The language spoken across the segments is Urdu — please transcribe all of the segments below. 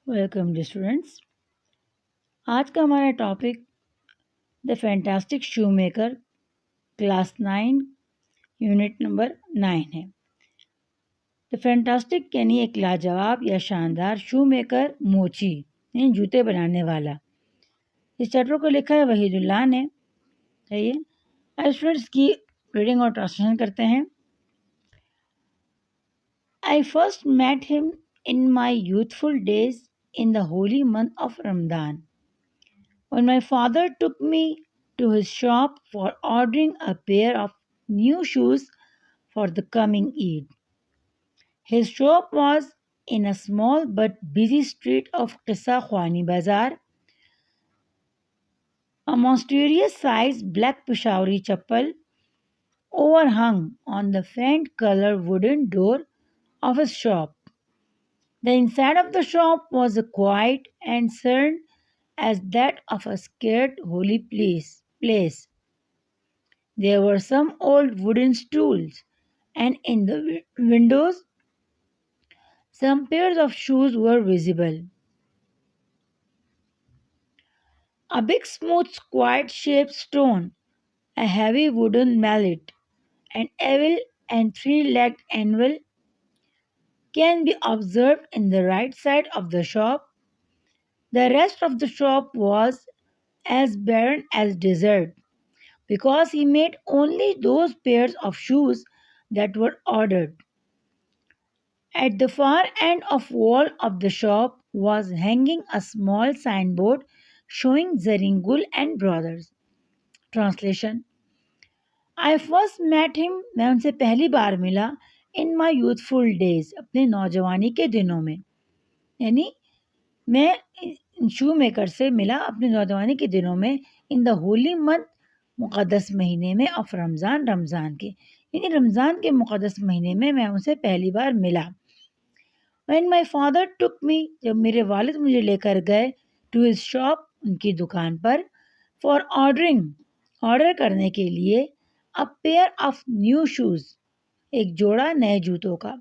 Welcome D students. آج کا ہمارا topic the fantastic shoe maker class 9 unit number 9 ہے. دا فینٹاسٹک یعنی ایک لاجواب یا شاندار شو میکر موچی یعنی جوتے بنانے والا. اس چیپٹر کو لکھا ہے وحید اللہ نے. صحیح ہے. اسٹوڈینٹس کی ریڈنگ اور ٹرانسلیشن کرتے ہیں. I first met him in my youthful days in the holy month of Ramadan, when my father took me to his shop for ordering a pair of new shoes for the coming Eid. His shop was in a small but busy street of Qissa Khwani Bazaar. A mysterious-sized black Peshawari chappal overhung on the faint-colored wooden door of his shop. The inside of the shop was as quiet and serene as that of a scared holy place. There were some old wooden stools, and in the windows, some pairs of shoes were visible. A big, smooth, square-shaped stone, a heavy wooden mallet, an oval and three-legged anvil can be observed in the right side of the shop. The rest of the shop was as barren as desert, because he made only those pairs of shoes that were ordered. At the far end of wall of the shop was hanging a small signboard showing Zaringul and Brothers. Translation. I first met him, میں ان سے پہلی بار ملا in my youthful days, اپنے نوجوانی کے دنوں میں. یعنی میں شو میکر سے ملا اپنے نوجوانی کے دنوں میں in the holy month, مقدس مہینے میں of رمضان کے یعنی رمضان کے مقدس مہینے میں ان سے پہلی بار ملا. When my father took me, جب میرے والد مجھے لے کر گئے to his shop, ان کی دکان پر, for آرڈر کرنے کے لیے a pair of new shoes, ایک جوڑا نئے جوتوں کا,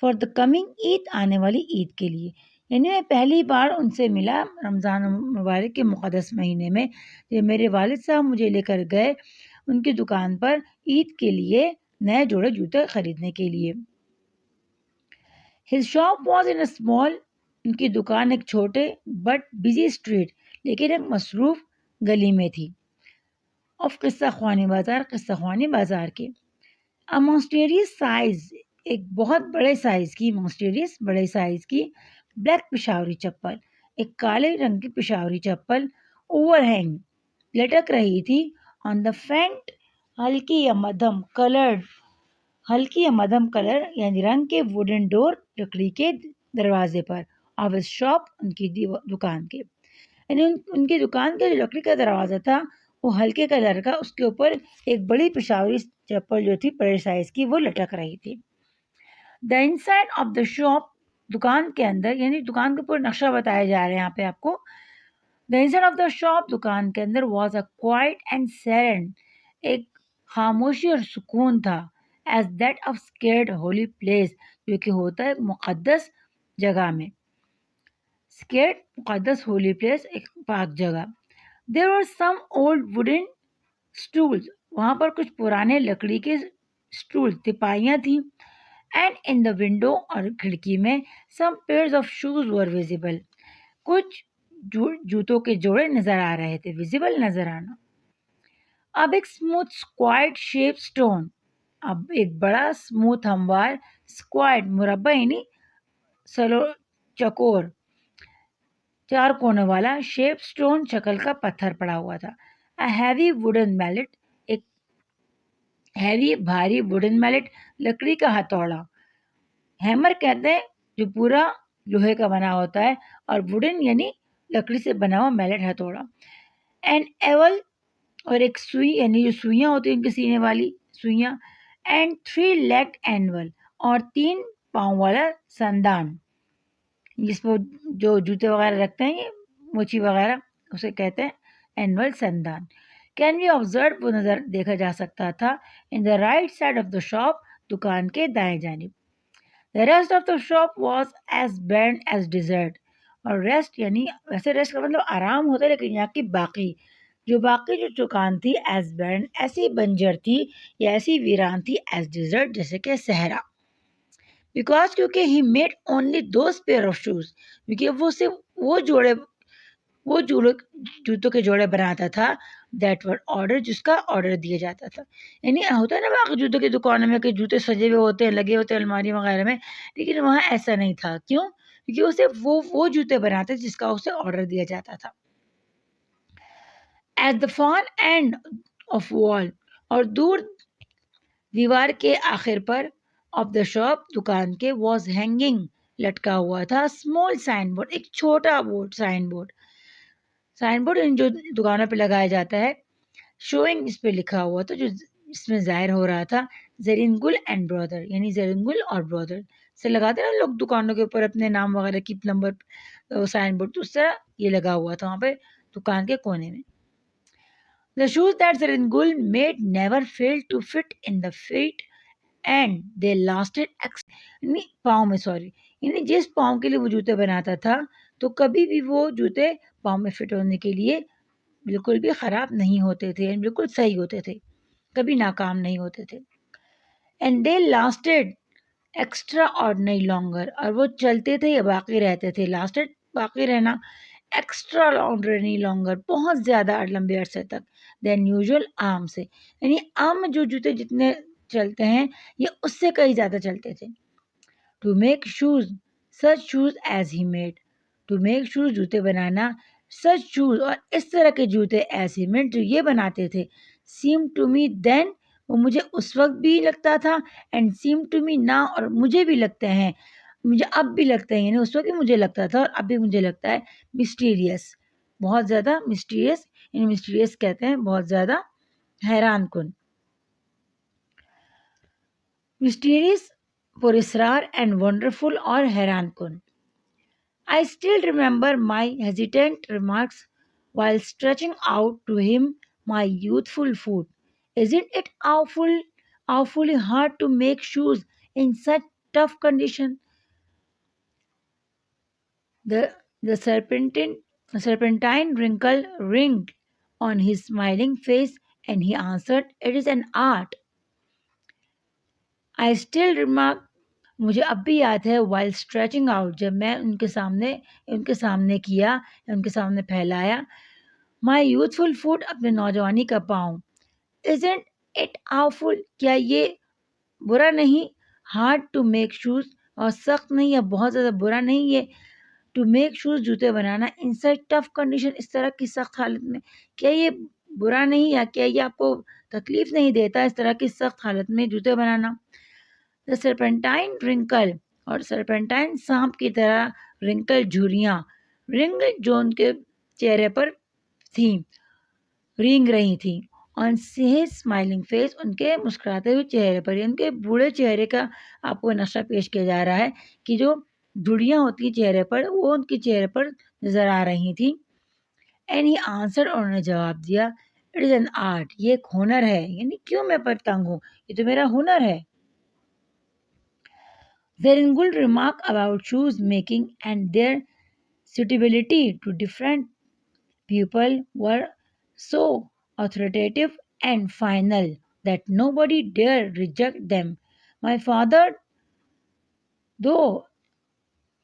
for the coming عید, آنے والی عید کے لیے. یعنی میں پہلی بار ان سے ملا رمضان مبارک کے مقدس مہینے میں جب میرے والد صاحب مجھے لے کر گئے ان کی دکان پر عید کے لیے نئے جوڑے جوتے خریدنے کے لیے. His shop was in a small, ان کی دکان ایک چھوٹے but busy street, لیکن ایک مصروف گلی میں تھی. of قصہ خوانی بازار, قصہ خوانی بازار کے. A mysterious size, ایک بہت بڑے سائز کی, mysterious بڑے سائز کی بلیک پشاوری چپل, ایک کالے رنگ کی پشاوری چپل, اوور ہینگ, لٹک رہی تھی, on the faint, ہلکی یا مدھم کلر یعنی رنگ کے ووڈن ڈور, لکڑی کے دروازے پر, of his shop, ان کی دکان کے. یعنی ان کی دکان کا جو لکڑی کا دروازہ تھا وہ ہلکے کلر کا, اس کے اوپر ایک بڑی پشاوری چپل جو تھی بڑے سائز کی وہ لٹک رہی تھی. The inside of the shop, دکان کے اندر, یعنی دکان کے اوپر نقشہ بتایا جا رہا ہے یہاں پہ آپ کو. The inside of the shop, دکان کے اندر, was a quiet and serene, ایک خاموشی اور سکون تھا, as that of scared holy place, جو کہ ہوتا ہے مقدس جگہ میں. scared مقدس, holy place ایک پاک جگہ. There were some old wooden stools, وہاں پر کچھ پرانے لکڑی کے اسٹول, تپائیاں تھیں. And in the window, اور کھڑکی میں, some pairs of shoes were visible, کچھ جوتوں کے جوڑے نظر آ رہے تھے, visible نظر آنا. A big smooth square shaped stone, اب ایک بڑا اسموتھ ہموار, square مربع یعنی سلو چکور, چار کونے والا, شیپ سٹون شکل کا پتھر پڑا ہوا تھا. A heavy wooden mallet, ایک ہیوی بھاری ووڈن میلٹ, لکڑی کا ہتھوڑا. ہیمر کہتے ہیں جو پورا لوہے کا بنا ہوتا ہے, اور ووڈن یعنی لکڑی سے بنا ہوا میلٹ, ہتھوڑا. An awl, اور ایک سوئی یعنی جو سوئیاں ہوتی ہیں ان کے سینے والی سوئیاں. And three-legged anvil, اور 3 پاؤں والا سندان, جس پہ جو جوتے وغیرہ رکھتے ہیں, یہ موچی وغیرہ, اسے کہتے ہیں اینول, سندان. کین بی آبزرو, وہ نظر دیکھا جا سکتا تھا, in the right side of the shop, دکان کے دائیں جانب. The rest of the shop was as barren as desert, اور ریسٹ یعنی ویسے ریسٹ کا مطلب آرام ہوتا ہے، لیکن یہاں کی باقی جو دکان تھی ایز برن ایسی بنجر تھی یا ایسی ویران تھی ایز ڈیزرٹ جیسے کہ صحرا. بیکاز کیونکہ he made only those pair of shoes, کیونکہ وہ صرف وہ جوتوں کے جوڑے بناتا تھا دیٹ ور آرڈر، جس کا آرڈر دیا جاتا تھا. یعنی ہوتا ہے نا باقی جوتوں کی دکانوں میں کہ جوتے سجے ہوئے ہوتے ہیں، لگے ہوتے ہیں الماری وغیرہ میں، لیکن وہاں ایسا نہیں تھا. کیوں؟ کیونکہ وہ صرف وہ جوتے بناتے جس کا اسے آرڈر دیا جاتا تھا. At the far end of wall, اور دور دیوار کے آخر پر آف دا شاپ دکان کے واز ہینگنگ لٹکا ہوا تھا اسمال سائن بورڈ، ایک چھوٹا بورڈ، سائن بورڈ جو دکانوں پہ لگایا جاتا ہے، شوئنگ اس پہ لکھا ہوا تھا جو اس میں ظاہر ہو رہا تھا زرین گل اینڈ برادر، یعنی زرین گل اور برادر سے لگاتے نا لوگ دکانوں کے اوپر اپنے نام وغیرہ کی نمبر سائن بورڈ، تو اس طرح یہ لگا ہوا تھا وہاں پہ دکان کے کونے میں. The shoes that Zarin Gul made never failed to fit in the feet and they lasted پاؤں میں یعنی جس پاؤں کے لیے وہ جوتے بناتا تھا تو کبھی بھی وہ جوتے پاؤں میں فٹ ہونے کے لیے بالکل بھی خراب نہیں ہوتے تھے، یعنی بالکل صحیح ہوتے تھے، کبھی ناکام نہیں ہوتے تھے. And they lasted extra ordinary longer, اور وہ چلتے تھے یا باقی رہتے تھے. لاسٹڈ باقی رہنا، ایکسٹرا آرڈنری لانگر بہت زیادہ لمبے عرصے تک دین یوزول عام سے، یعنی عام جو جوتے جتنے چلتے ہیں یہ اس سے کئی زیادہ چلتے تھے. To make shoes such shoes as he made, to make shoes جوتے بنانا، سچ شوز اور اس طرح کے جوتے ایز ہی میڈ جو یہ بناتے تھے. سیم ٹو می دین، وہ مجھے اس وقت بھی لگتا تھا، اینڈ سیم ٹو می نا، اور مجھے بھی لگتے ہیں، مجھے اب بھی لگتے ہیں، یعنی اس وقت بھی مجھے لگتا تھا اور اب بھی مجھے لگتا ہے مسٹیریس، بہت زیادہ مسٹیریس، یعنی مسٹیریس کہتے ہیں بہت زیادہ حیران کن. مسٹیریس پر اسرار اینڈ ونڈرفل اور حیران کن. I still remember my hesitant remarks while stretching out to him my youthful foot. Isn't it awfully hard to make shoes in such tough condition? The serpentine wrinkle ringed on his smiling face, and he answered, "It is an art." I still remark، مجھے اب بھی یاد ہے while stretching out، جب میں ان کے سامنے کیا، ان کے سامنے پھیلایا my youthful foot، اپنے نوجوانی کا پاؤں. Isn't it awful، کیا یہ برا نہیں، hard to make shoes، اور سخت نہیں یا بہت زیادہ برا نہیں یہ to make shoes جوتے بنانا in such tough condition، اس طرح کی سخت حالت میں، کیا یہ برا نہیں یا کیا یہ آپ کو تکلیف نہیں دیتا اس طرح کی سخت حالت میں جوتے بنانا. The serpentine wrinkle، اور سرپنٹائن سانپ کی طرح رنکل جھریاں، رنگ جو ان کے چہرے پر تھیں، رینگ رہی تھیں. on his smiling face، ان کے مسکراتے ہوئے چہرے پر، ان کے بوڑھے چہرے کا آپ کو نقشہ پیش کیا جا رہا ہے کہ جو جھڑیاں ہوتی ہیں چہرے پر وہ ان کے چہرے پر نظر آ رہی تھیں. اینڈ ہی آنسر، انہوں نے جواب دیا، اٹ از این آرٹ، یہ ایک ہنر ہے، یعنی کیوں میں پر تنگ ہوں، یہ تو میرا ہنر ہے. Zarin Gul remark about shoes making and their suitability to different people were so authoritative and final that nobody dare reject them. My father, though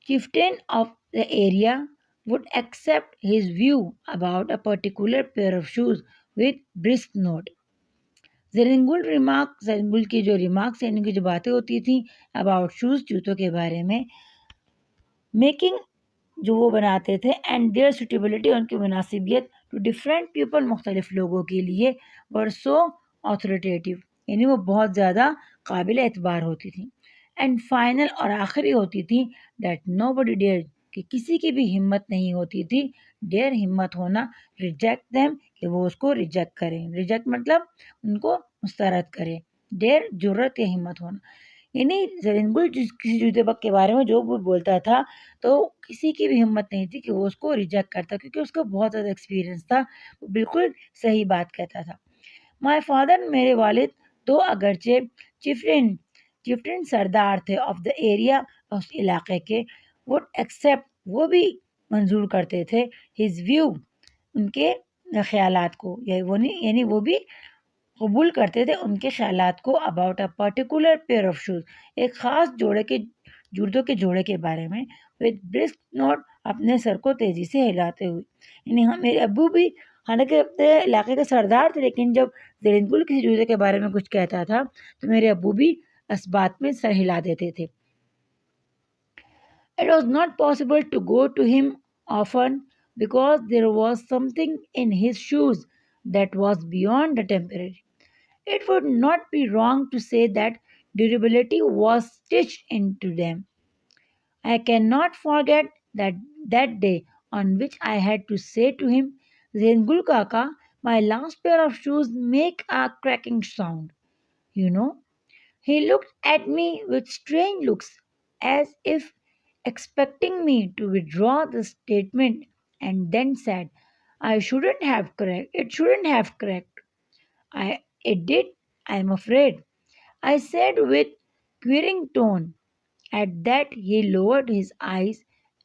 chieftain of the area, would accept his view about a particular pair of shoes with brisk note. زرین گل کی جو ریمارکس یعنی کہ جو باتیں ہوتی تھیں اباؤٹ شوز جوتوں کے بارے میں، میکنگ جو وہ بناتے تھے، اینڈ دیئر سوٹیبلٹی ان کی مناسبیت ٹو ڈفرینٹ پیپل مختلف لوگوں کے لیے، ور سو آتھوریٹیو یعنی وہ بہت زیادہ قابل اعتبار ہوتی تھیں. اینڈ فائنل اور آخری ہوتی تھی دیٹ نو بڈی ڈیئر کہ کسی کی بھی ہمت نہیں ہوتی تھی، ڈیئر ہمت ہونا، ریجیکٹ دیم کہ وہ اس کو ریجیکٹ کریں، ریجیکٹ مطلب ان کو مسترد کرے، ڈیئر جرت یا ہمت ہونا. یعنی زرین گل کسی جوتے کے بارے میں جو وہ بولتا تھا تو کسی کی بھی ہمت نہیں تھی کہ وہ اس کو ریجیکٹ کرتا، کیونکہ اس کو بہت زیادہ ایکسپیرئنس تھا، وہ بالکل صحیح بات کہتا تھا. مائی فادر، میرے والد، تو اگرچہ چیفٹن سردار تھے آف دا ایریا، اس علاقے کے، وڈ ایکسیپٹ وہ بھی منظور کرتے تھے. ہز ویو ان کے خیالات کو، یعنی وہ بھی قبول کرتے تھے ان کے خیالات کو. About a particular pair of shoes, ایک خاص جوتوں کے جوڑے کے بارے میں. وتھ برسک نوٹ، اپنے سر کو تیزی سے ہلاتے ہوئے. یعنی میرے ابو بھی حالانکہ اپنے علاقے کے سردار تھے، لیکن جب زرین گل کسی جوتے کے بارے میں کچھ کہتا تھا تو میرے ابو بھی اس بات میں سر ہلا دیتے تھے. It was not possible to go to him often because there was something in his shoes that was beyond the temporary. It would not be wrong to say that durability was stitched into them. I cannot forget that day on which I had to say to him, Zengul Kaka, my last pair of shoes make a cracking sound. You know, he looked at me with strange looks, as if expecting me to withdraw the statement, and then said, I shouldn't have cracked. It shouldn't have cracked. It did, I am afraid, I said with queering tone. At that he lowered his eyes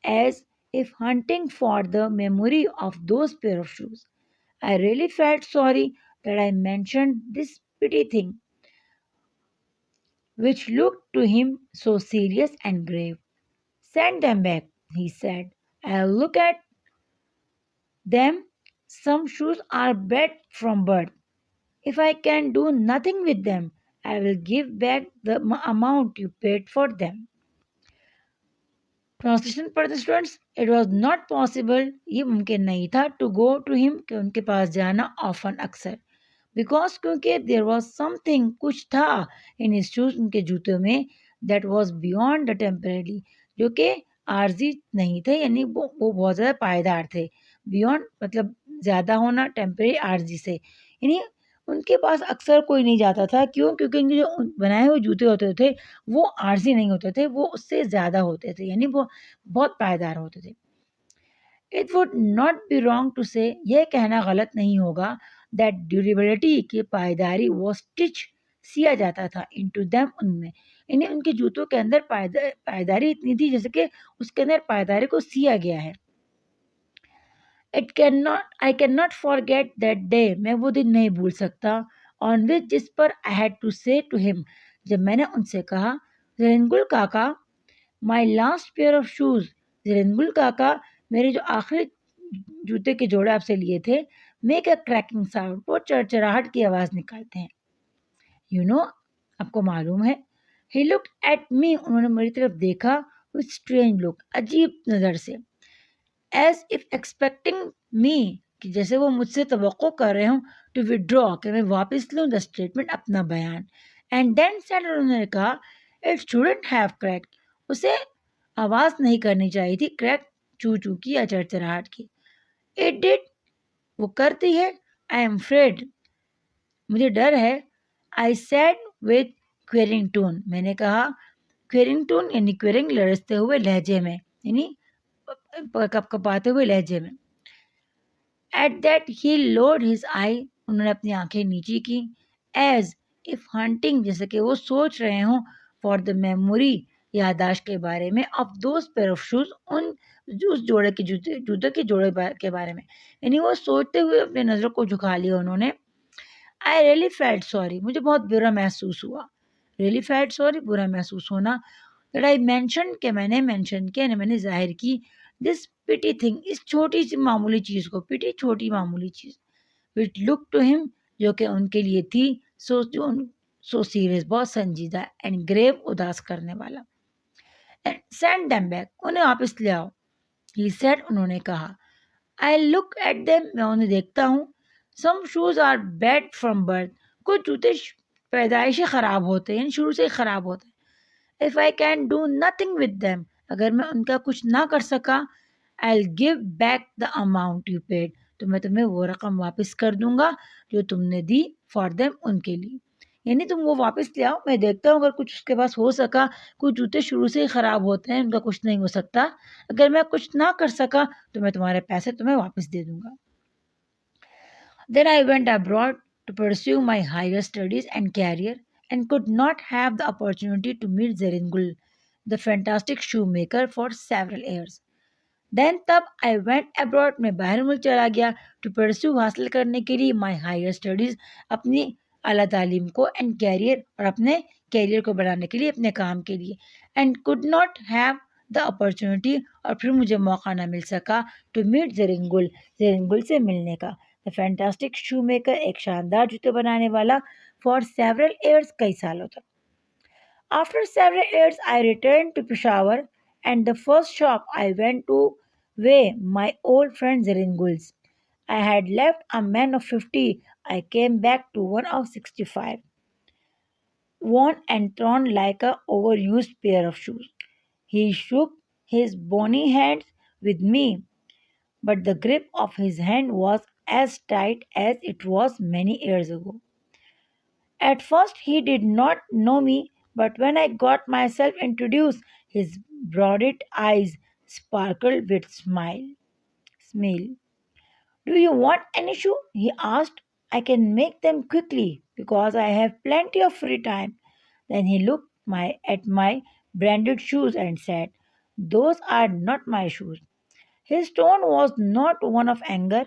as if hunting for the memory of those pair of shoes. I really felt sorry that I mentioned this petty thing, which looked to him so serious and grave. Send them back, he said. I'll look at them. Some shoes are bad from birth. If I can do nothing with them, I will give back the amount you paid for them. Translation for the students, it was not possible, یہ ممکن نہیں تھا, to go to him, کہ ان کے پاس جانا, often اکثر. Because کیونکہ there was something, کچھ تھا, in his shoes, ان کے جوتوں میں, that was beyond the temporary, جو کہ عارضی نہیں تھے, یعنی وہ بہت زیادہ پائیدار تھے. Beyond مطلب زیادہ ہونا, temporary عارضی سے, یعنی ان کے پاس اکثر کوئی نہیں جاتا تھا. کیوں؟ کیونکہ ان کے جو بنائے ہوئے جوتے ہوتے تھے وہ عارضی نہیں ہوتے تھے, وہ اس سے زیادہ ہوتے تھے, یعنی وہ بہت پائیدار ہوتے تھے. It would not be wrong to say, یہ کہنا غلط نہیں ہوگا, that durability کی پائیداری was stitched, سیا جاتا تھا, into them, ان میں, یعنی ان کے جوتوں کے اندر پائیداری اتنی تھی جیسے کہ اس کے اندر پائیداری کو سیا گیا ہے. I cannot forget that day, میں وہ دن نہیں بھول سکتا, on which جس پر I had to say to him, جب میں نے ان سے کہا, زرنگل کاکا, my last pair of shoes, زرنگل کاکا, میرے جو آخری جوتے کے جوڑے آپ سے لیے تھے, make a cracking sound, وہ چرچراہٹ کی آواز نکالتے ہیں. You know, آپ کو معلوم ہے. He looked at me, انہوں نے میری طرف دیکھا, with strange look, عجیب نظر سے, as if expecting me, کہ جیسے وہ مجھ سے توقع کر رہے ہوں, to withdraw, کہ میں واپس لوں, the statement, اپنا بیان. And then said, انہوں نے کہا, it shouldn't have cracked, اسے آواز نہیں کرنی چاہیے تھی, crack چو چو کی یا چرچراہٹ کی. It did, وہ کرتی ہے. I am afraid, مجھے ڈر ہے. I said with queering tone, میں نے کہا queering tone یعنی queering لرزتے ہوئے لہجے میں, یعنی کپ کپاتے ہوئے لہجے میں. At that he lowered his eye, انہوں نے اپنی آنکھیں نیچی کی, as if hunting, جیسے کہ وہ سوچ رہے ہوں, for the memory, یادداشت کے بارے میں, of those pair of shoes, اس جوڑے کے جوتے کے جوڑے کے بارے میں, یعنی وہ سوچتے ہوئے اپنے نظروں کو جھکا لیا انہوں نے. I really felt sorry, مجھے بہت برا محسوس ہوا. Really felt sorry, برا محسوس ہونا. That I mentioned, کہ میں نے mention کیا, میں نے ظاہر کی, this petty thing, اس چھوٹی سی معمولی چیز کو, petty چھوٹی معمولی چیز, which looked to him, جو کہ ان کے لیے تھی, so serious, بہت سنجیدہ, and grave, اداس کرنے والا. And send them back, انہیں واپس لے آؤ. He said, انہوں نے کہا. I look at them, میں انہیں دیکھتا ہوں. Some shoes are bad from birth, کچھ جوتے پیدائشی خراب ہوتے ہیں, یعنی شروع سے ہی خراب ہوتے ہیں. If I can do nothing with them, اگر میں ان کا کچھ نہ کر سکا, I'll give back the amount you paid, تو میں تمہیں وہ رقم واپس کر دوں گا جو تم نے دی, for them, ان کے لیے. یعنی تم وہ واپس لے آؤ, میں دیکھتا ہوں اگر کچھ اس کے پاس ہو سکا. کچھ جوتے شروع سے ہی خراب ہوتے ہیں, ان کا کچھ نہیں ہو سکتا. اگر میں کچھ نہ کر سکا تو میں تمہارے پیسے تمہیں واپس دے دوں گا. Then I went abroad to pursue my higher studies and career, and could not have the opportunity to meet Zeringul, the fantastic shoemaker, for several years. دین تب آئی وینٹ ابراڈ، میں باہر ملک چلا گیا ٹو پرسو، حاصل کرنے کے لیے مائی ہائر اسٹڈیز، اپنی اعلیٰ تعلیم کو، اینڈ کیریئر، اور اپنے کیریئر کو بڑھانے کے لیے، اپنے کام کے لیے. And could not have the opportunity, اور پھر مجھے موقع نہ مل سکا ٹو میٹ زرنگل، زرنگل سے ملنے کا. دا فینٹاسٹک شو میکر، ایک شاندار جوتے بنانے والا، فار سیورل ایئرس، کئی سالوں تک. After several years, I returned to Peshawar, and the first shop I went to were my old friend Zeringul's. I had left a man of 50. I came back to one of 65, worn and torn like a overused pair of shoes. He shook his bony hands with me, but the grip of his hand was as tight as it was many years ago. At first he did not know me, but when I got myself introduced, his brooded eyes sparkled with smile. Do you want any shoe? He asked. I can make them quickly because I have plenty of free time. Then he looked at my branded shoes and said, those are not my shoes. His tone was not one of anger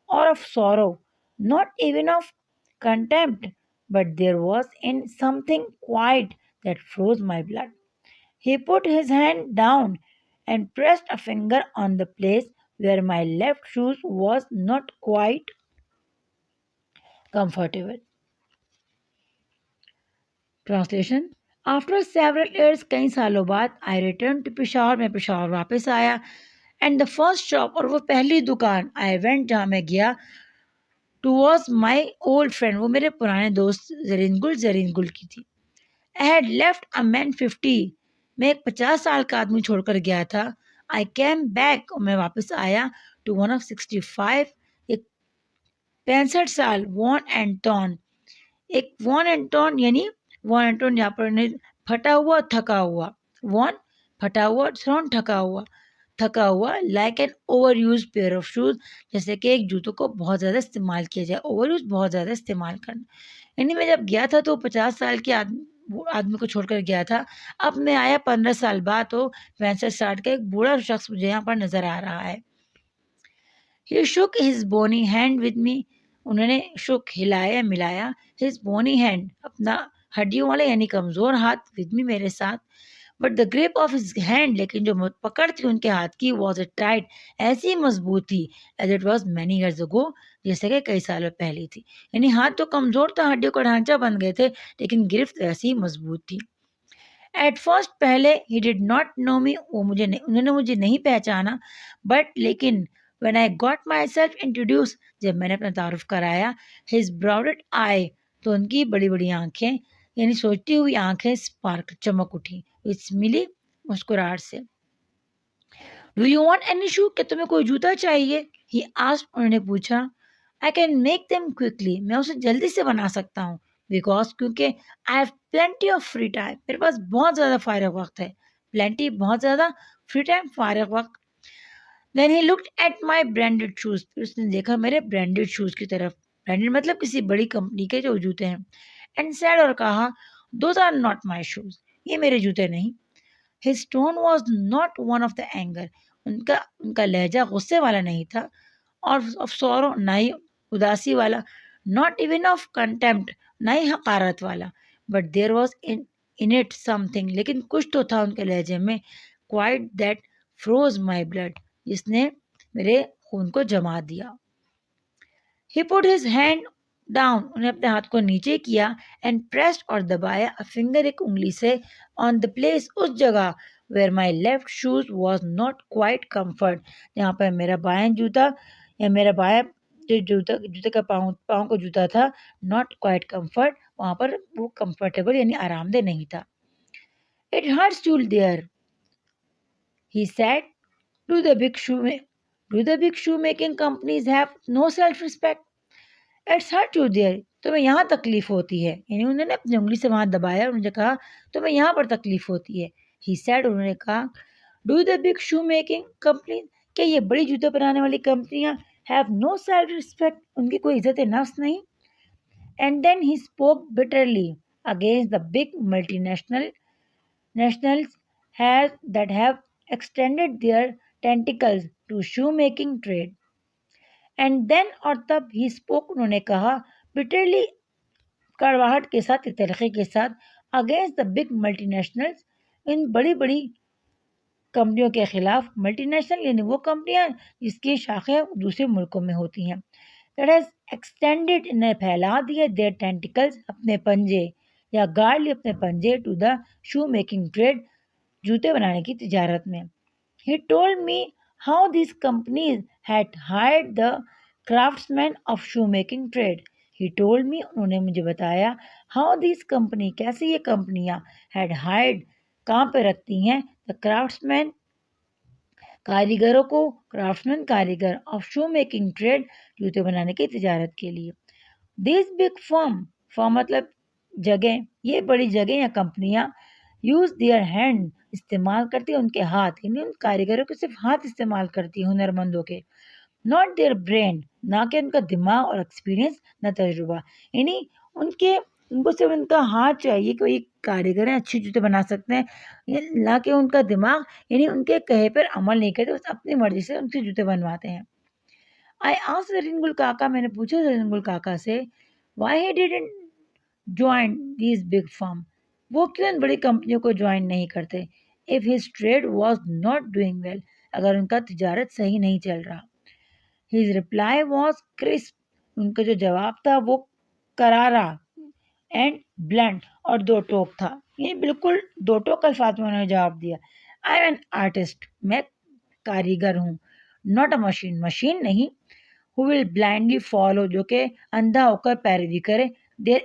or of sorrow, not even of contempt, but there was in something quiet that froze my blood. He put his hand down and pressed a finger on the place where my left shoe was not quite comfortable. Translation. After several years, کئی سالوں بعد, I returned to پشاور, میں پشاور واپس آیا. And the first shop, اور وہ پہلی دکان, I went, جہاں میں گیا, towards my old friend, وہ میرے پرانے دوست زرین گل کی تھی. I had left a man 50, میں ایک 50 سال کا آدمی چھوڑ کر گیا تھا. I came back, اور میں واپس آیا, to one of 65, ایک 65 سال, worn and torn, ایک worn and torn یعنی worn and torn یہاں پر پھٹا ہوا, تھکا ہوا, worn پھٹا ہوا, torn تھکا ہوا, like an overused pair of shoes, جیسے کہ ایک جوتوں کو بہت زیادہ استعمال کیا جائے, overused بہت زیادہ استعمال کرنا. یعنی میں جب گیا تھا تو 50 سال کے آدمی کو چھوڑ کر گیا تھا. اب میں آیا 15 سال بعد, تو 65-60 کا ایک بوڑھا شخص مجھے یہاں پر نظر آ رہا ہے. He shook his bony hand with me. انہوں نے shook, ہلایا, ملایا, his bony hand, اپنا ہڈیوں والا یعنی کمزور ہاتھ, with me, میرے ساتھ. But the grip of his hand, لیکن جو پکڑ تھی ان کے ہاتھ کی, was a tight, ایسی مضبوط تھی, as it was many years ago, جیسے کہ کئی سالوں پہلے تھی. یعنی ہاتھ تو کمزور تھا, ہڈیوں کا ڈھانچہ بن گئے تھے, لیکن گرفت ایسی مضبوط تھی. At first, پہلے, he did not know me, انہوں نے مجھے نہیں پہچانا, but لیکن when I got myself introduced, جب میں نے اپنا تعارف کرایا, his brooded eye, تو ان کی بڑی بڑی آنکھیں, یعنی سوچتی ہوئی آنکھیں, spark, چمک اٹھی, it's ملی مسکراہٹ سے. Do you want any shoe? کہ تمہیں کوئی جوتا چاہیے؟ He asked, انہوں نے پوچھا. I can make them quickly, میں اسے جلدی سے بنا سکتا ہوں, because کیونکہ I have plenty of free time, میرے پاس بہت زیادہ فارغ وقت ہے. Plenty بہت زیادہ, free time فارغ وقت. Then he looked at my branded shoes, پھر اس نے دیکھا میرے branded shoes کی طرف. Branded مطلب کسی بڑی کمپنی کے جو جوتے ہیں. And said, اور کہا, those are not my shoes, یہ میرے جوتے نہیں. His tone was not one of the anger, ان کا لہجہ غصے والا نہیں تھا, اور of sorrow, نہ ہی اداسی والا, not even of contempt, نہ ہی حقارت والا, but there was in it something, لیکن کچھ تو تھا ان کے لہجے میں, quite that froze my blood, جس نے میرے خون کو جما دیا. He put his hand down, انہیں اپنے ہاتھ کو نیچے کیا, and pressed, اور دبایا, a finger, ایک انگلی سے, on the place, اس جگہ, where my left shoes was not quite comfort, جہاں پر میرا بائیں جوتا, یا میرا بائیں جوتے کا پاؤں کا جوتا تھا, not quite comfort, وہاں پر وہ comfortable یعنی آرام دہ نہیں تھا. It hurts you there, he said. Do the big shoemaking companies have no self-respect? It's hurt you there, تمہیں یہاں تکلیف ہوتی ہے, یعنی انہوں نے اپنی انگلی سے وہاں دبایا, انہوں نے کہا تمہیں یہاں پر تکلیف ہوتی ہے. He said, انہوں نے کہا, do the big shoemaking companies, کہ یہ بڑی جوتے بنانے والی کمپنیاں, have no self-respect, ان کی کوئی عزت نفس نہیں. And then he spoke bitterly against the big multinationals that have extended their tentacles to shoemaking trade. And then اور تب ہی spoke انہوں نے کہا bitterly کڑواہٹ کے ساتھ تلخی کے ساتھ against the big multinationals ان بڑی بڑی کمپنیوں کے خلاف ملٹی نیشنل یعنی وہ کمپنیاں جس کی شاخیں دوسرے ملکوں میں ہوتی ہیں that has extended انہیں پھیلا دیے their tentacles اپنے پنجے یا گاڑ لیے اپنے پنجے to the shoe making trade جوتے بنانے کی تجارت میں. He told me how these companies had hired the craftsmen of shoemaking trade. He told me انہوں نے مجھے بتایا how these company کیسے یہ کمپنیاں had hired کہاں پہ رکھتی ہیں the craftsmen کاریگروں کو craftsmen کاریگر of shoemaking trade جوتے بنانے کی تجارت کے لیے. These big firm مطلب جگہ یہ بڑی جگہ یا کمپنیاں use their hand استعمال کرتی ہیں ان کے ہاتھ یعنی ان کاریگروں کے صرف ہاتھ استعمال کرتی ہیں ہنرمندوں کے not their brain نہ کہ ان کا دماغ اور ایکسپیرینس نہ تجربہ یعنی ان کو صرف ان کا ہاتھ چاہیے کہ یہ کاریگر ہیں اچھے جوتے بنا سکتے ہیں نہ کہ ان کا دماغ یعنی ان کے کہے پر عمل نہیں کرتے بس اپنی مرضی سے ان سے جوتے بنواتے ہیں. I asked زرین گل کاکا میں نے پوچھا زرین گل کاکا سے why he didn't join these big firm وہ کیوں ان بڑی کمپنیوں کو جوائن نہیں کرتے if his trade was not doing well اگر ان کا تجارت صحیح نہیں چل رہا. His reply was crisp ان کا جو جواب تھا وہ کرارا اینڈ بلنٹ اور دو ٹوک تھا یہ بالکل دو ٹوک الفاظ میں انہوں نے جواب دیا. I am an artist میں کاریگر ہوں not a مشین نہیں who will blindly follow جو کہ اندھا ہو کر پیروی کرے their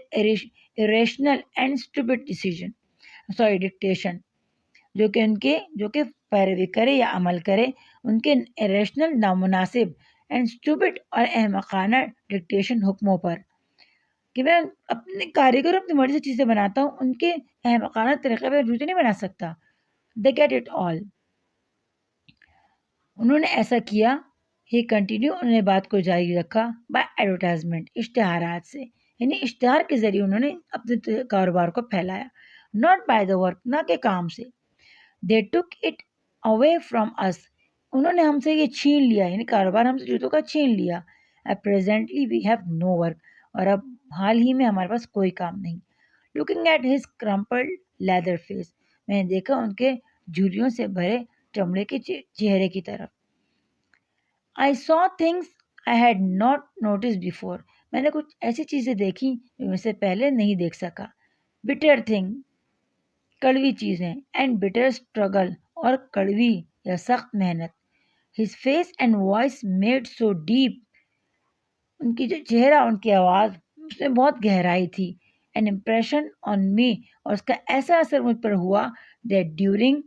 irrational and stupid dictation جو کہ پیروی کرے یا عمل کرے ان کے irrational نامناسب and stupid اور احمقانہ ڈکٹیشن حکموں پر کہ میں اپنے کاریگر اپنی مرضی سے چیزیں بناتا ہوں ان کے احمقانہ طریقے پہ جوتے نہیں بنا سکتا. They get it all انہوں نے ایسا کیا ہی کنٹینیو انہوں نے بات کو جاری رکھا بائی ایڈورٹائزمنٹ اشتہارات سے یعنی اشتہار کے ذریعے انہوں نے اپنے کاروبار کو پھیلایا ناٹ بائی دا ورک نہ کہ کام سے. دے ٹک اٹ اوے فرام اس انہوں نے ہم سے یہ چھین لیا یعنی کاروبار ہم سے جوتوں کا چھین لیا. Presently we have no work اور اب حال ہی میں ہمارے پاس کوئی کام نہیں. Looking at his crumpled leather face میں نے دیکھا ان کے جھریوں سے بھرے چمڑے کے چہرے کی طرف. I saw things I had not noticed before میں نے کچھ ایسی چیزیں دیکھی جو میں سے پہلے نہیں دیکھ سکا. bitter thing کڑوی چیزیں and bitter struggle اور کڑوی یا سخت محنت. His face and voice made so deep ان کی جو چہرہ ان کی آواز اس میں بہت گہرائی تھی. an impression on me اور اس کا ایسا اثر مجھ پر ہوا that during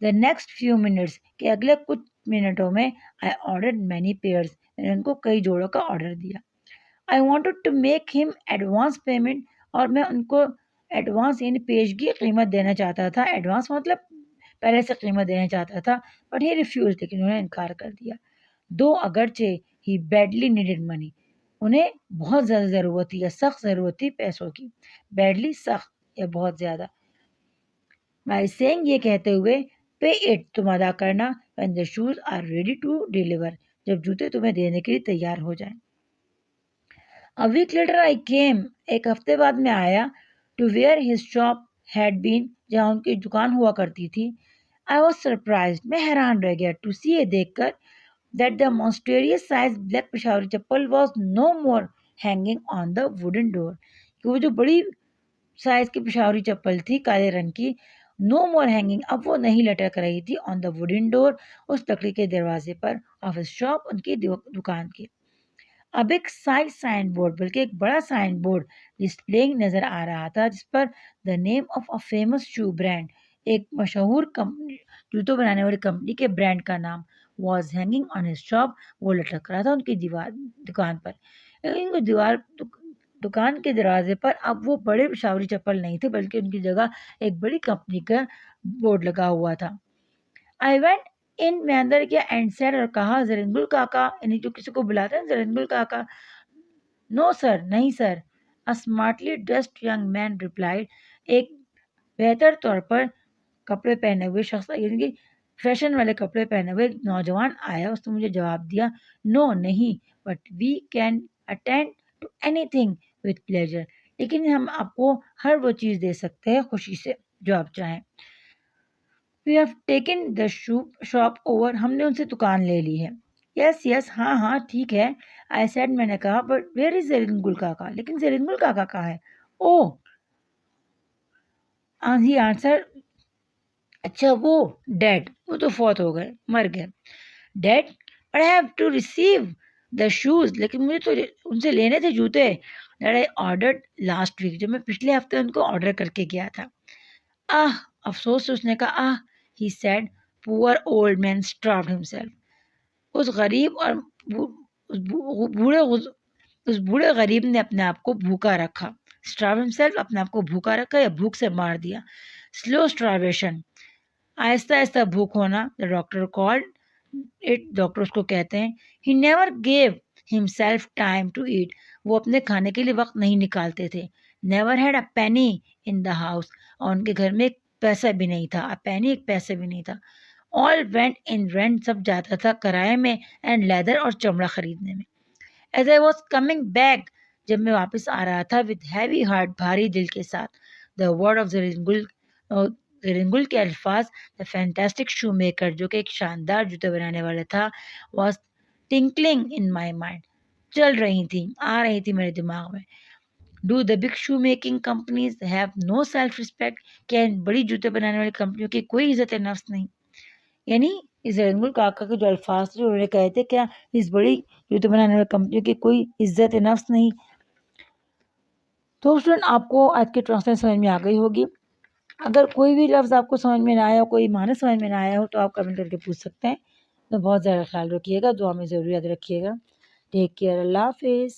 the next few minutes کہ اگلے کچھ منٹوں میں I ordered many pairs میں نے ان کو کئی جوڑوں کا آرڈر دیا. I wanted to make him advance payment اور میں ان کو ایڈوانس یعنی پیشگی قیمت دینا چاہتا تھا. ایڈوانس مطلب پہلے سے قیمت دینا چاہتا تھا بٹ ہی ریفیوز لیکن انہوں نے انکار کر دیا. دو اگرچہ ہی بیڈلی نیڈڈ منی انہیں بہت زیادہ ضرورت تھی یا سخت ضرورت تھی پیسوں کی. بیڈلی سخت یا بہت زیادہ. بائی سینگ یہ کہتے ہوئے پے اٹ تم ادا کرنا when the shoes are ready to deliver جب جوتے تمہیں دینے کے لیے تیار ہو جائیں. A week later I came ایک ہفتے بعد میں آیا to where his shop had been جہاں ان کی دکان ہوا کرتی تھی. I was surprised میں حیران رہ گیا to see یہ دیکھ کر that the monstrous size black پشاوری چپل was no more hanging on the wooden door کہ وہ جو بڑی سائز کی پشاوری چپل تھی کالے رنگ کی نو مور ہینگنگ اب وہ نہیں لٹک رہی تھی آن دا ووڈن ڈور اس لکڑی کے دروازے پر آف ہز شاپ ان کی دکان کے. اب ایک سائن بورڈ بلکہ ایک بڑا سائن بورڈ ڈسپلےنگ نظر آ رہا تھا جس پر the name of a famous shoe brand ایک مشہور کمپنی جوتوں بنانے والی کمپنی کے برانڈ کا نام was hanging on his shop وہ لٹک رہا تھا ان کی دکان پر. ان کو دکان کے دروازے پر اب وہ بڑے پشاوری چپل نہیں تھے بلکہ ان کی جگہ ایک بڑی کمپنی کا بورڈ لگا ہوا تھا. I went in میں اندر گیا اینڈ سیڈ اور کہا زرین گل کاکا یعنی جو کسی کو بلاتے ہیں زرین گل کاکا. نو سر نہیں سر. A smartly dressed young man replied ایک بہتر طور پر کپڑے پہنے ہوئے شخص یعنی کہ فیشن والے کپڑے پہنے ہوئے نوجوان آیا. اس نے مجھے جواب دیا, نو نہیں, but we can attend to anything with pleasure. لیکن ہم آپ کو ہر وہ چیز دے سکتے ہیں خوشی سے جو آپ چاہیں. We have taken the shop over. ہم نے ان سے دکان لے لی ہے. یس یس, ہاں ہاں ٹھیک ہے. آئی سیڈ, میں نے کہا, بٹ ویئر از زرین گل کاکا. لیکن زرین گل کاکا کہاں ہے؟ او ہی آنسر, اچھا وہ ڈیڈ, وہ تو فوت ہو گئے, مر گئے. Dead, but I have to receive the shoes. لیکن مجھے تو ان سے لینے تھے جوتے. Dead I ordered last week. جب میں پچھلے ہفتے ان کو آرڈر کر کے گیا تھا. افسوس سے اس نے کہا, ہی سیڈ, پور اولڈ مین اسٹاروڈ ہمسیلف. اس غریب اور اس بوڑھے غریب نے اپنے آپ کو بھوکا رکھا. اسٹارو ہمسیلف, اپنے آپ کو بھوکا رکھا یا بھوک سے مار دیا. سلو اسٹارویشن, آہستہ آہستہ بھوک ہونا. The doctor called it, doctor اس کو کہتے ہیں. He never gave himself time to eat. وہ اپنے کھانے کے لیے وقت نہیں نکالتے تھے. Never had a penny in the house. اور ان کے گھر میں ایک پیسہ بھی نہیں تھا. اے پینی, ایک پیسہ بھی نہیں تھا. آل وینٹ ان رینٹ, سب جاتا تھا کرائے میں. اینڈ لیدر, اور چمڑا خریدنے میں. As I was coming back, جب میں واپس آ رہا تھا, وتھ ہیوی ہارٹ, بھاری دل کے ساتھ. دا ورڈ آف زرنگل کے الفاظ, دا فینٹاسٹک شو میکر, جو کہ ایک شاندار جوتے بنانے والا تھا, واز ٹنکلنگ ان مائی مائنڈ. چل رہی تھی, آ رہی تھی میرے دماغ میں. Do the big shoe making companies have no self respect. کیا ان بڑی جوتے بنانے والی کمپنیوں کی کوئی عزت نفس نہیں؟ یعنی اس زرنگل کاکا کے جو الفاظ تھے انہوں نے کہے تھے, کیا اس بڑی جوتے بنانے والی کمپنیوں کی کوئی عزت نفس نہیں؟ تو اسٹوڈنٹ, آپ کو آج کی ٹرانسلیشن سمجھ میں آ گئی ہوگی. اگر کوئی بھی لفظ آپ کو سمجھ میں نہ آیا ہو, کوئی معنی سمجھ میں نہ آیا ہو, تو آپ کمنٹ کر کے پوچھ سکتے ہیں. تو بہت زیادہ خیال رکھیے گا, دعا میں ضرور یاد رکھیے گا. ٹیک کیئر, اللہ حافظ.